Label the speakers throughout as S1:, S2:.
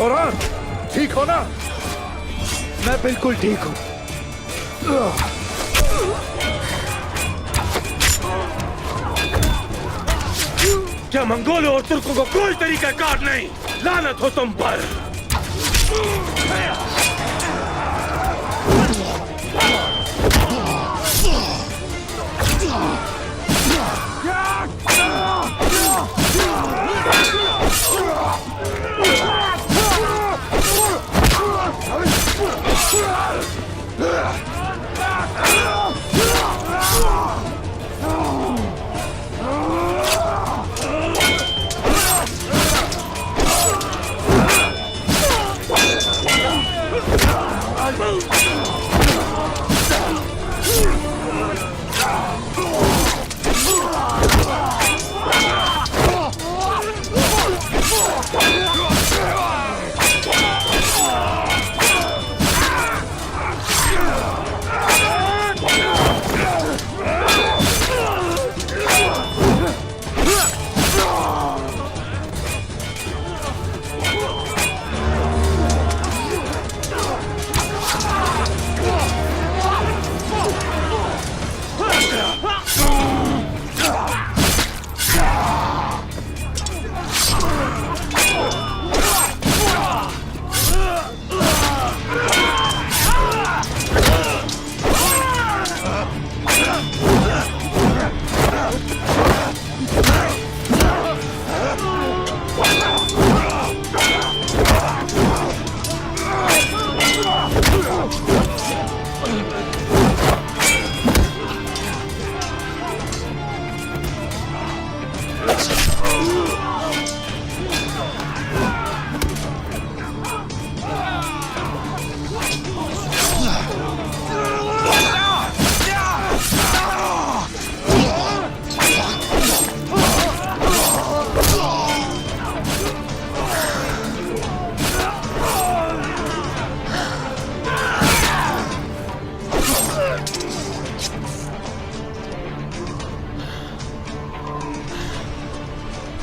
S1: औरन, ठीक हो ना?
S2: मैं बिल्कुल ठीक हूँ।
S3: क्या मंगोलों और तुर्कों को कोई तरीका कार नहीं? लानत हो तुम पर।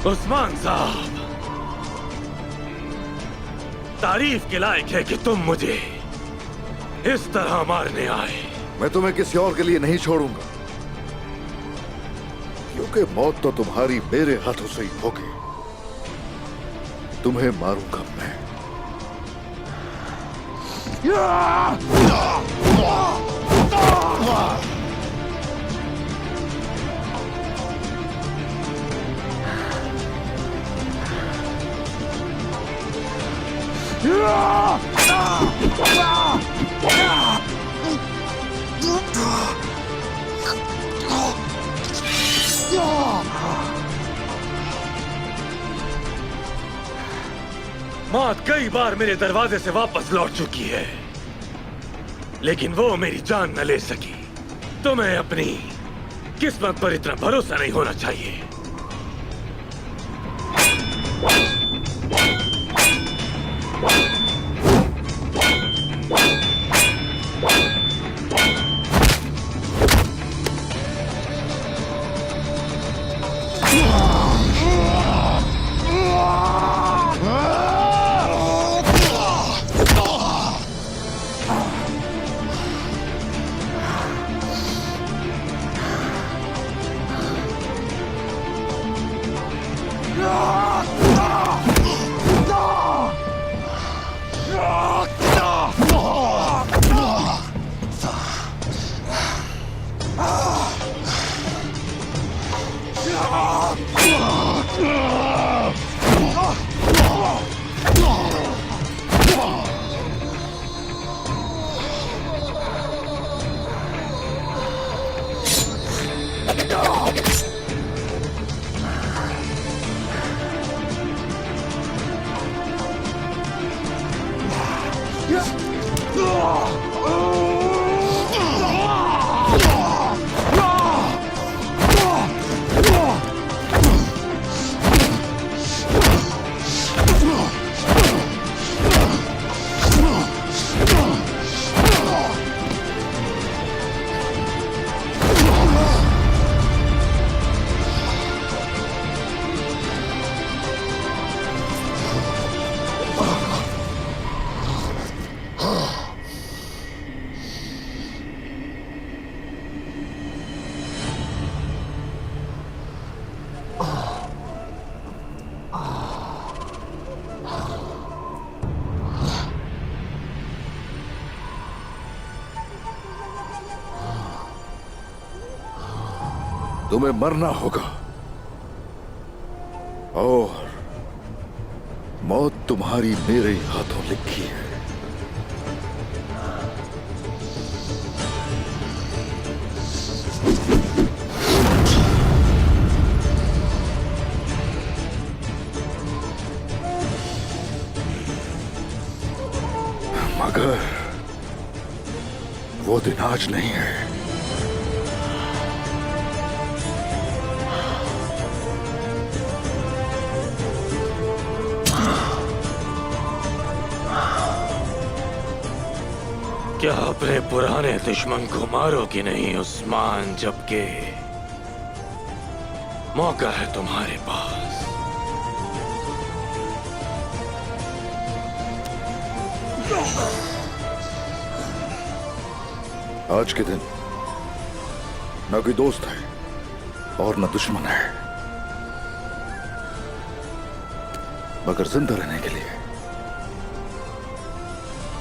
S3: उस्मान साहब, तारीफ के लायक है कि तुम मुझे इस तरह मारने आए।
S1: मैं तुम्हें किसी और के लिए नहीं छोड़ूंगा, क्योंकि मौत तो तुम्हारी मेरे हाथों से ही होगी। तुम्हें मारूंगा मैं।
S3: मौत कई बार मेरे दरवाजे से वापस लौट चुकी है, लेकिन वो मेरी जान न ले सकी। तुम्हें अपनी किस्मत पर इतना भरोसा नहीं होना चाहिए।
S1: तुम्हें मरना होगा और मौत तुम्हारी मेरे हाथों लिखी है। मगर वो दिन आज नहीं है।
S3: क्या अपने पुराने दुश्मन को मारो कि नहीं उस्मान, जबकि मौका है तुम्हारे पास।
S1: आज के दिन न कोई दोस्त है और न दुश्मन है, मगर जिंदा रहने के लिए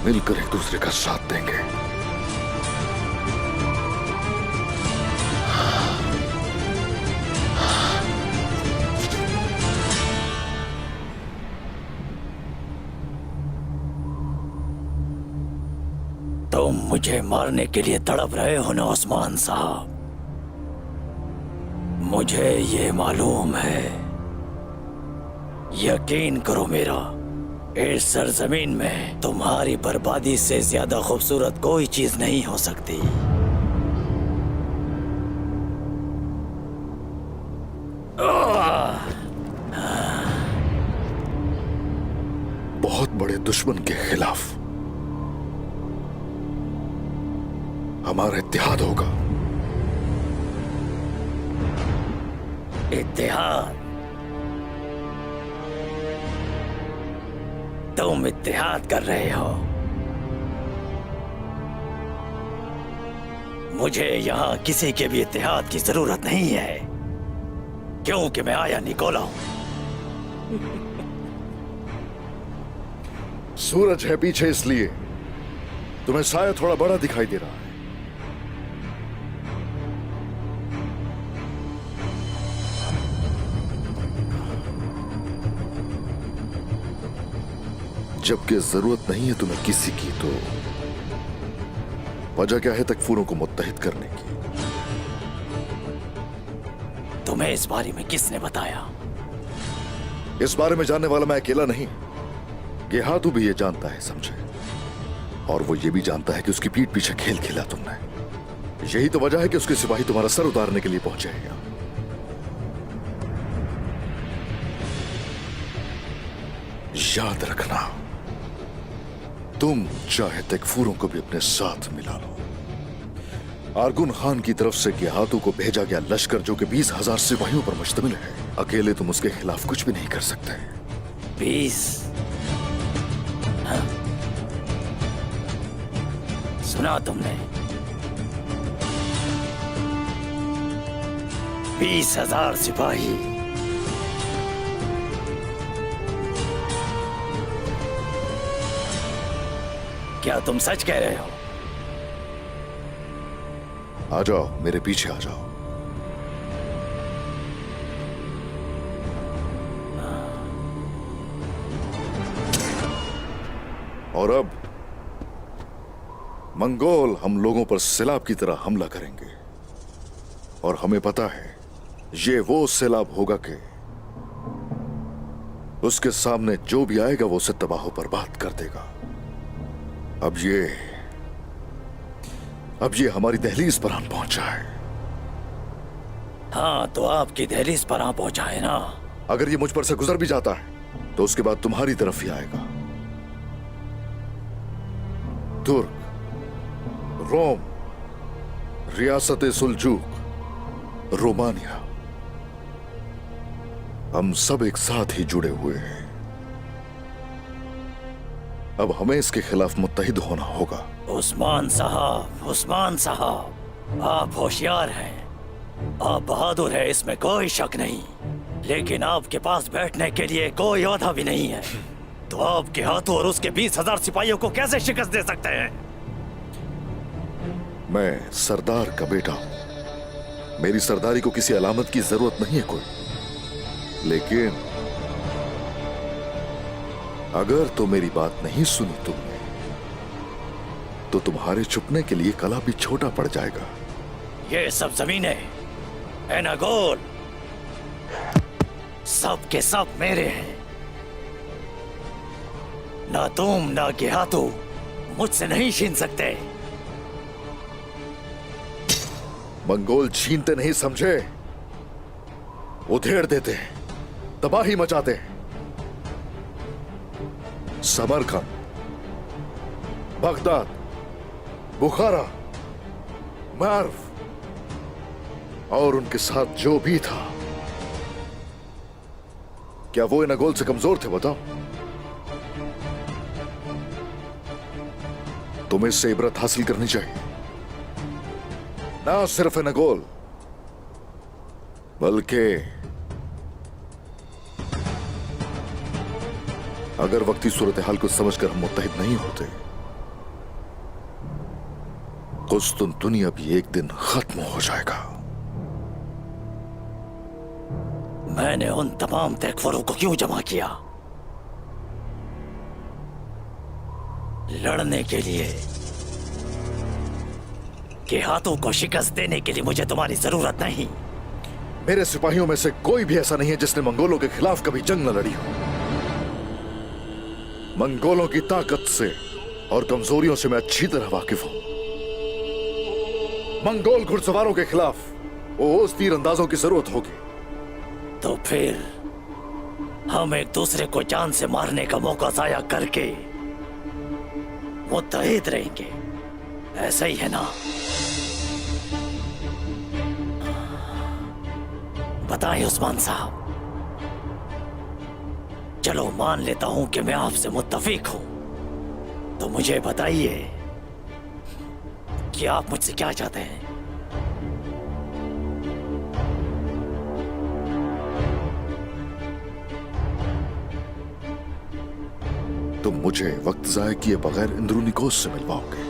S1: मिलकर एक दूसरे का साथ देंगे।
S4: तुम मुझे मारने के लिए तड़प रहे हो ना उस्मान साहब? मुझे ये मालूम है। यकीन करो मेरा, इस सरजमीन में तुम्हारी बर्बादी से ज्यादा खूबसूरत कोई चीज नहीं हो सकती।
S1: बहुत बड़े दुश्मन के खिलाफ हमारा इत्तेहाद होगा।
S4: इत्तेहाद? तुम इत्तेहाद कर रहे हो? मुझे यहां किसी के भी इत्तेहाद की जरूरत नहीं है, क्योंकि मैं आया निकोला हूं।
S1: सूरज है पीछे, इसलिए तुम्हें शायद थोड़ा बड़ा दिखाई दे रहा है। जबकि जरूरत नहीं है तुम्हें किसी की, तो वजह क्या है तकफूरों को मुत्तहिद करने की?
S4: तुम्हें इस बारे में किसने बताया?
S1: इस बारे में जानने वाला मैं अकेला नहीं, गेहातू भी ये जानता है, समझे? और वो ये भी जानता है कि उसकी पीठ पीछे खेल खेला तुमने। यही तो वजह है कि उसके सिपाही तुम्हारा सर उतारने के लिए पहुंचे हैं। याद रखना, तुम चाहे तकफूरों को भी अपने साथ मिला लो। आरगुन खान की तरफ से गेहातू को भेजा गया लश्कर, जो कि 20,000 सिपाहियों पर मुश्तमिल है, अकेले तुम उसके खिलाफ कुछ भी नहीं कर सकते।
S4: 20? हाँ? सुना तुमने? 20,000 सिपाही? क्या तुम सच कह रहे हो?
S1: आ जाओ, मेरे पीछे आ जाओ। और अब मंगोल हम लोगों पर सैलाब की तरह हमला करेंगे, और हमें पता है ये वो सैलाब होगा कि उसके सामने जो भी आएगा वो उसे तबाह बर्बाद कर देगा। अब ये हमारी दहलीज पर आन पहुंचा है।
S4: हाँ, तो आपकी दहलीज पर आ पहुंचा है ना?
S1: अगर ये मुझ पर से गुजर भी जाता है तो उसके बाद तुम्हारी तरफ ही आएगा। तुर्क, रोम, रियासत सुल्जूक, रोमानिया, हम सब एक साथ ही जुड़े हुए हैं। अब हमें इसके खिलाफ मुत्तहिद होना होगा।
S4: उस्मान साहब, आप होशियार हैं, आप बहादुर हैं, इसमें कोई शक नहीं। लेकिन आपके पास बैठने के लिए कोई औहदा भी नहीं है, तो आपके हाथों और उसके 20,000 सिपाहियों को कैसे शिकस्त दे सकते हैं?
S1: मैं सरदार का बेटा हूं, मेरी सरदारी को किसी अलामत की जरूरत नहीं है कोई, लेकिन अगर तो मेरी बात नहीं सुनी तुमने तो तुम्हारे छुपने के लिए कला भी छोटा पड़ जाएगा।
S4: ये सब जमीनें एनागोल सब के सब मेरे हैं। ना तुम ना गेहातू मुझसे नहीं छीन सकते।
S1: मंगोल छीनते नहीं समझे, उधेड़ देते, तबाही मचाते। समरकंद, बगदाद, बुखारा, मर्व और उनके साथ जो भी था, क्या वो एनागोल से कमजोर थे? बताओ। तुम्हें इससे इबरत हासिल करनी चाहिए। ना सिर्फ एनागोल बल्कि अगर वक्ती सूरत हाल को समझकर हम मुत्तहिद नहीं होते, कुस्तुनतुनिया भी एक दिन खत्म हो जाएगा।
S4: मैंने उन तमाम तकफरों को क्यों जमा किया? लड़ने के लिए, कि हाथों को शिकस्त देने के लिए मुझे तुम्हारी जरूरत नहीं।
S1: मेरे सिपाहियों में से कोई भी ऐसा नहीं है जिसने मंगोलों के खिलाफ कभी जंग न लड़ी हो। मंगोलों की ताकत से और कमजोरियों से मैं अच्छी तरह वाकिफ हूं। मंगोल घुड़सवारों के खिलाफ ओस तीरंदाजों की जरूरत होगी।
S4: तो फिर हम एक दूसरे को जान से मारने का मौका जाया करके मुत्तहिद रहेंगे, ऐसा ही है ना? बताएं उस्मान साहब। चलो मान लेता हूं कि मैं आपसे मुत्तफिक हूं, तो मुझे बताइए कि आप मुझसे क्या चाहते हैं?
S1: तुम मुझे वक्त जाया किए बगैर इंद्रूनी कोस से मिलवाओगे।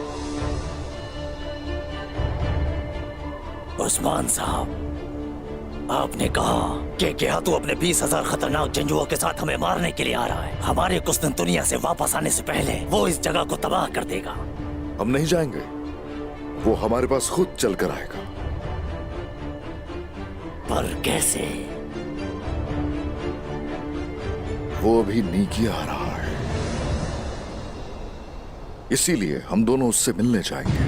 S4: उस्मान साहब, आपने कहा कि गेहातू अपने 20,000 खतरनाक जंजुओं के साथ हमें मारने के लिए आ रहा है। हमारे कुस्तुनतुनिया से वापस आने से पहले वो इस जगह को तबाह कर देगा।
S1: हम नहीं जाएंगे, वो हमारे पास खुद चलकर आएगा।
S4: पर कैसे?
S1: वो अभी नीकिया आ रहा है, इसीलिए हम दोनों उससे मिलने जाएंगे।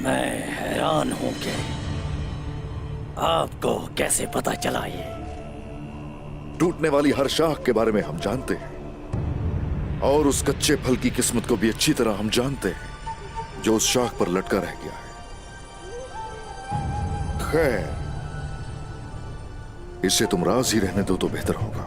S4: मैं हैरान हूं कि आपको कैसे पता चला ये?
S1: टूटने वाली हर शाख के बारे में हम जानते हैं, और उस कच्चे फल की किस्मत को भी अच्छी तरह हम जानते हैं जो उस शाख पर लटका रह गया है। खैर, इसे तुम राज ही रहने दो तो बेहतर होगा।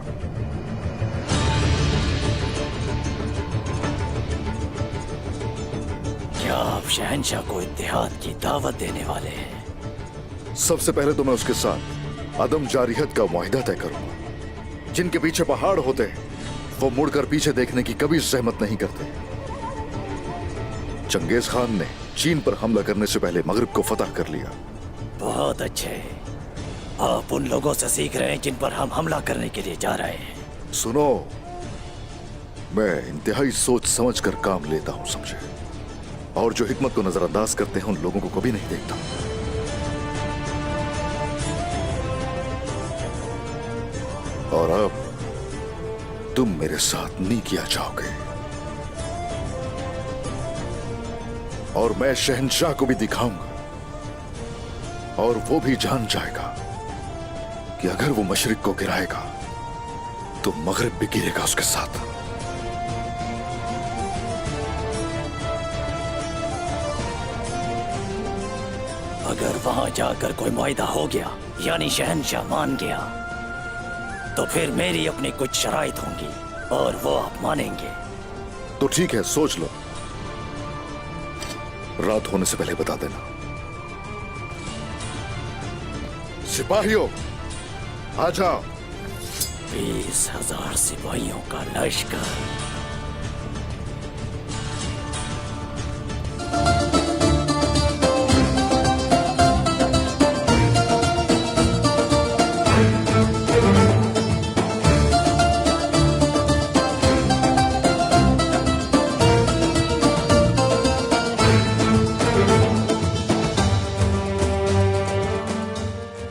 S4: क्या आप शहंशाह को इत्तेहाद की दावत देने वाले हैं?
S1: सबसे पहले तो मैं उसके साथ अदम जारियत का मुआहिदा तय करूंगा। जिनके पीछे पहाड़ होते हैं वो मुड़कर पीछे देखने की कभी सहमत नहीं करते। चंगेज खान ने चीन पर हमला करने से पहले मगरिब को फतह कर लिया।
S4: बहुत अच्छे। आप उन लोगों से सीख रहे हैं जिन पर हम हमला करने के लिए जा रहे हैं।
S1: सुनो, मैं इंतहाई सोच समझ कर काम लेता हूं, समझे? और जो हिकमत को नजरअंदाज करते हैं उन लोगों को कभी नहीं देखता। और अब तुम मेरे साथ नीकिया जाओगे, और मैं शहंशाह को भी दिखाऊंगा, और वो भी जान जाएगा कि अगर वो मशरिक को गिराएगा तो मगरिब भी गिरेगा उसके साथ।
S4: अगर वहां जाकर कोई मुआहिदा हो गया, यानी शहंशाह मान गया, तो फिर मेरी अपनी कुछ शराइत होंगी और वो आप मानेंगे।
S1: तो ठीक है, सोच लो, रात होने से पहले बता देना। सिपाहियों, आ जाओ।
S4: 20,000 सिपाहियों का लश्कर